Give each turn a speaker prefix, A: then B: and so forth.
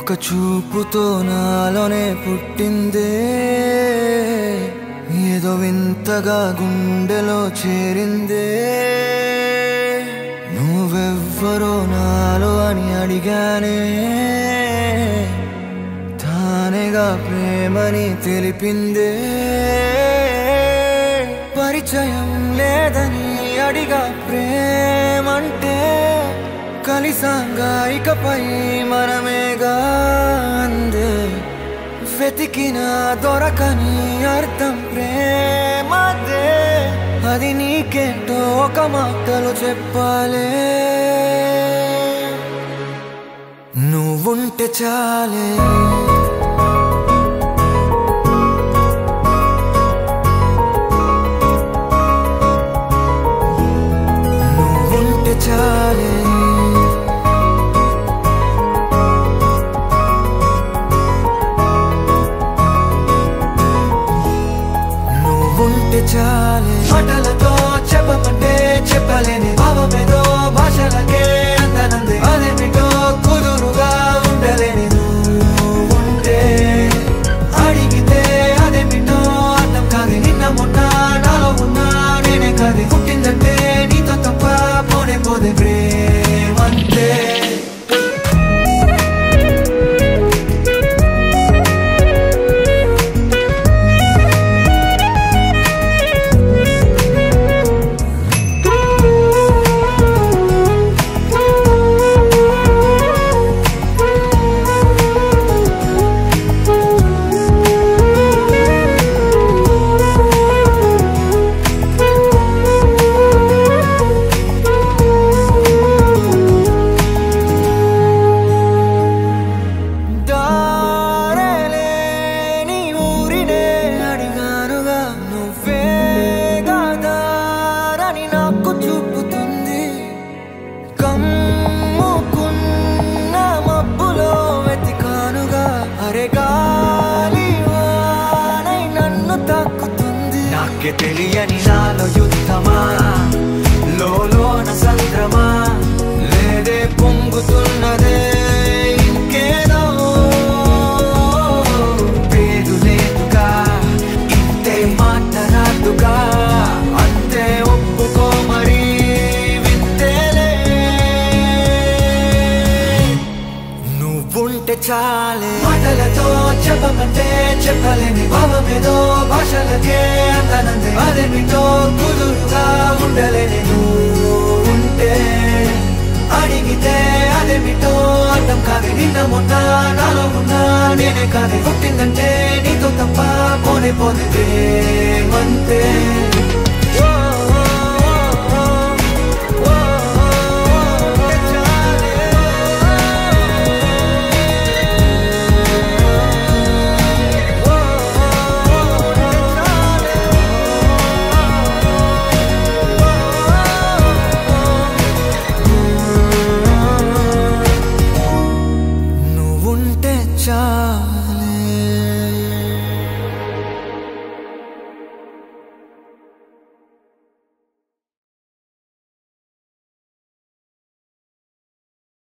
A: ఒక చూపుతో నాలోనే పుట్టిందే ఏదో వింతగా గుండెలో చేరిందే నువ్వెవ్వరో నాలో అని అడిగానే తానేగా ప్రేమని తెలిపిందే పరిచయం లేదని అడిగా ప్రేమంటే కలిసాంగా ఇకపై మనమేగా అందే వెతికిన దొరకని అర్థం ప్రేమదే అది నీకేంటో ఒక మాటలో చెప్పాలే నువ్వుంటే చాలే నువ్వుంటే చాలే చాలే మాటలతో చెప్పమంటే చెప్పలేని భావమేదో భాషలకే అందనందే అదేమిటో కుదురుగా ఉండలేని నువ్వుంటే అడిగితే అదేమిటో అర్థం కాదు నిన్న మొన్న నాలో ఉన్నా నేనే కాదు పుట్టిందంటే నీతో తప్ప పోనే పోదే ప్రేమంతే తెలియని నాలో యుద్ధమా లోన సంద్రమా లేదే పొంగుతున్నదే ఇంకేదో పేరు లేదుగా ఇంతే మాట్లాడుగా అంతే ఒప్పుకో మరి వింతేలే నువ్వుంటే చాలే మాటలతో చెప్పమంటే చెప్పలేని భావమేదో భాషలకే అందనందే అదేమిటో కుదురుగా ఉండలేని నువ్వుంటే అడిగితే అదేమిటో అర్థం కాదు నిన్న మొన్న నాలో ఉన్నా నేనే కాదు పుట్టిందంటే నీతో తప్ప పోనే పోతే ప్రేమంతే